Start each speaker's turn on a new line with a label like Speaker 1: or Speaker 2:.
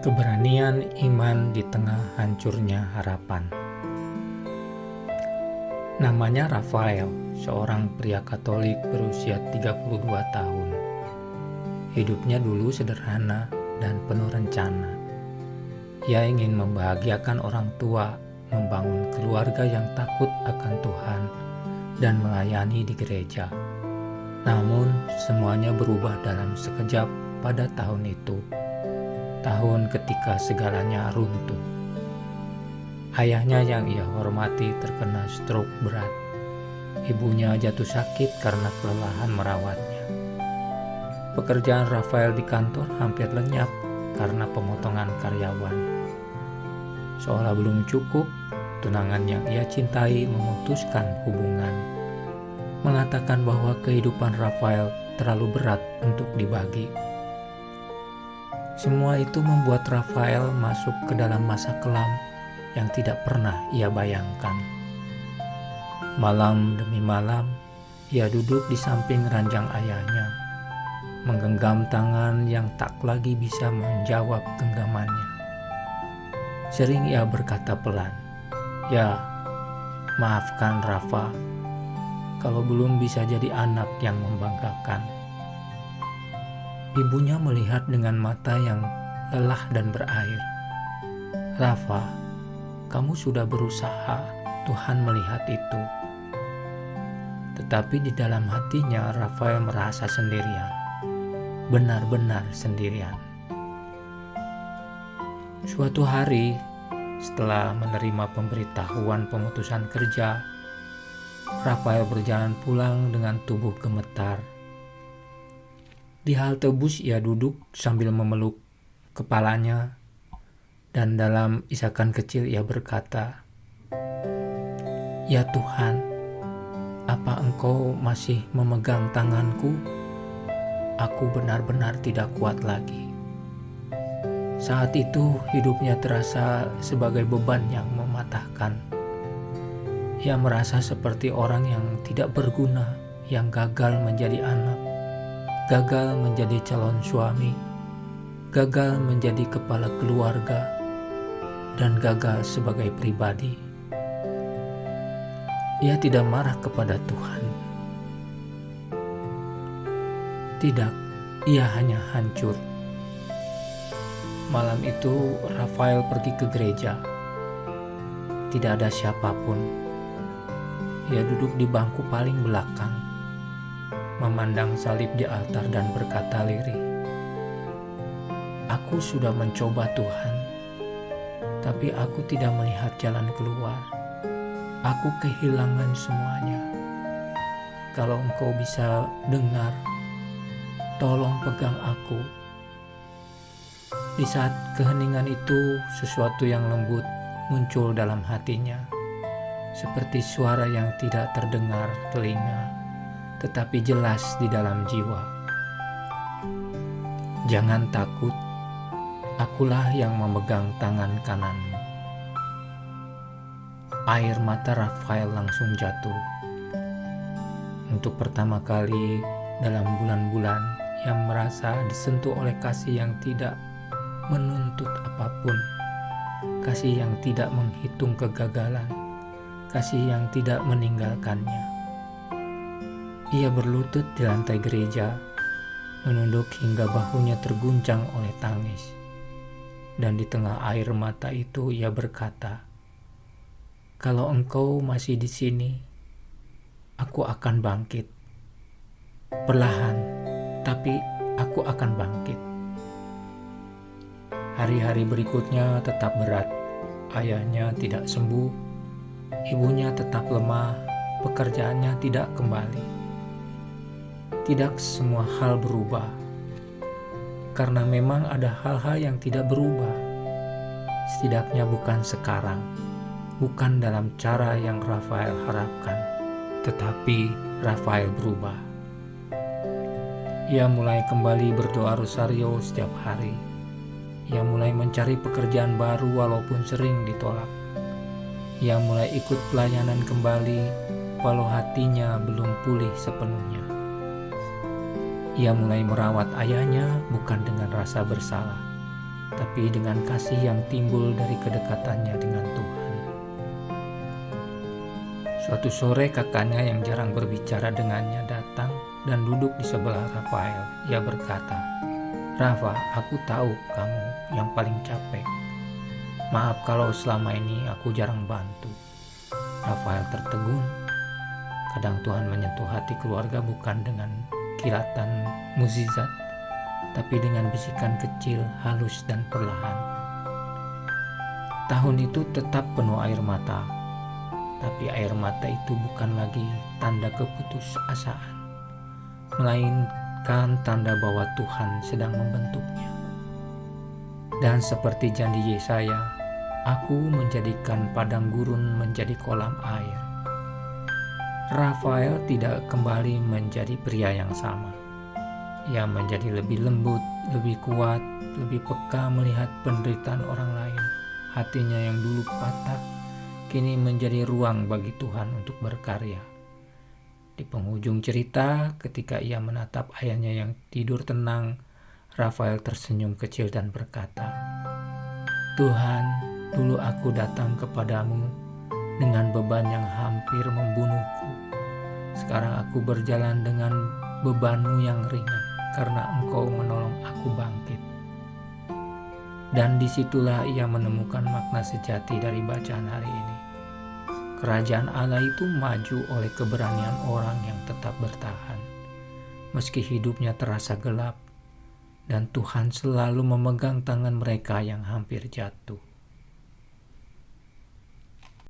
Speaker 1: Keberanian iman di tengah hancurnya harapan. Namanya Rafael, seorang pria Katolik berusia 32 tahun. Hidupnya dulu sederhana dan penuh rencana. Ia ingin membahagiakan orang tua, membangun keluarga yang takut akan Tuhan, dan melayani di gereja. Namun, semuanya berubah dalam sekejap pada tahun itu. Tahun ketika segalanya runtuh. Ayahnya yang ia hormati terkena stroke berat. Ibunya jatuh sakit karena kelelahan merawatnya. Pekerjaan Rafael di kantor hampir lenyap karena pemotongan karyawan. Seolah belum cukup, tunangan yang ia cintai memutuskan hubungan, mengatakan bahwa kehidupan Rafael terlalu berat untuk dibagi. Semua itu membuat Rafael masuk ke dalam masa kelam yang tidak pernah ia bayangkan. Malam demi malam, ia duduk di samping ranjang ayahnya, menggenggam tangan yang tak lagi bisa menjawab genggamannya. Sering ia berkata pelan, "Ya, maafkan Rafa, kalau belum bisa jadi anak yang membanggakan." Ibunya melihat dengan mata yang lelah dan berair. "Rafa, kamu sudah berusaha, Tuhan melihat itu." Tetapi di dalam hatinya Rafael merasa sendirian, benar-benar sendirian. Suatu hari, setelah menerima pemberitahuan pemutusan kerja, Rafael berjalan pulang dengan tubuh gemetar. Di halte bus ia duduk sambil memeluk kepalanya, dan dalam isakan kecil ia berkata, "Ya Tuhan, apa Engkau masih memegang tanganku? Aku benar-benar tidak kuat lagi." Saat itu hidupnya terasa sebagai beban yang mematahkan. Ia merasa seperti orang yang tidak berguna, yang gagal menjadi anak, gagal menjadi calon suami, gagal menjadi kepala keluarga, dan gagal sebagai pribadi. Ia tidak marah kepada Tuhan. Tidak, ia hanya hancur. Malam itu Rafael pergi ke gereja. Tidak ada siapapun. Ia duduk di bangku paling belakang, memandang salib di altar dan berkata lirih, "Aku sudah mencoba Tuhan, tapi aku tidak melihat jalan keluar. Aku kehilangan semuanya. Kalau Engkau bisa dengar, tolong pegang aku." Di saat keheningan itu, sesuatu yang lembut muncul dalam hatinya, seperti suara yang tidak terdengar telinga, tetapi jelas di dalam jiwa. "Jangan takut, akulah yang memegang tangan kananmu." Air mata Rafael langsung jatuh. Untuk pertama kali dalam bulan-bulan, ia merasa disentuh oleh kasih yang tidak menuntut apapun, kasih yang tidak menghitung kegagalan, kasih yang tidak meninggalkannya. Ia berlutut di lantai gereja, menunduk hingga bahunya terguncang oleh tangis. Dan di tengah air mata itu ia berkata, "Kalau Engkau masih di sini, aku akan bangkit. Perlahan, tapi aku akan bangkit." Hari-hari berikutnya tetap berat. Ayahnya tidak sembuh, ibunya tetap lemah, pekerjaannya tidak kembali. Tidak semua hal berubah, karena memang ada hal-hal yang tidak berubah. Setidaknya bukan sekarang, bukan dalam cara yang Rafael harapkan, tetapi Rafael berubah. Ia mulai kembali berdoa rosario setiap hari. Ia mulai mencari pekerjaan baru walaupun sering ditolak. Ia mulai ikut pelayanan kembali walau hatinya belum pulih sepenuhnya. Ia mulai merawat ayahnya bukan dengan rasa bersalah, tapi dengan kasih yang timbul dari kedekatannya dengan Tuhan. Suatu sore kakaknya yang jarang berbicara dengannya datang dan duduk di sebelah Rafael. Ia berkata, "Rafa, aku tahu kamu yang paling capek. Maaf kalau selama ini aku jarang bantu." Rafael tertegun. Kadang Tuhan menyentuh hati keluarga bukan dengan kilatan mukjizat, tapi dengan bisikan kecil, halus dan perlahan. Tahun itu tetap penuh air mata, tapi air mata itu bukan lagi tanda keputusasaan, melainkan tanda bahwa Tuhan sedang membentuknya. Dan seperti janji Yesaya, aku menjadikan padang gurun menjadi kolam air. Rafael tidak kembali menjadi pria yang sama. Ia menjadi lebih lembut, lebih kuat, lebih peka melihat penderitaan orang lain. Hatinya yang dulu patah, kini menjadi ruang bagi Tuhan untuk berkarya. Di penghujung cerita, ketika ia menatap ayahnya yang tidur tenang, Rafael tersenyum kecil dan berkata, "Tuhan, dulu aku datang kepadamu dengan beban yang hampir membunuhku. Sekarang aku berjalan dengan bebanmu yang ringan, karena Engkau menolong aku bangkit." Dan disitulah ia menemukan makna sejati dari bacaan hari ini. Kerajaan Allah itu maju oleh keberanian orang yang tetap bertahan, meski hidupnya terasa gelap, dan Tuhan selalu memegang tangan mereka yang hampir jatuh.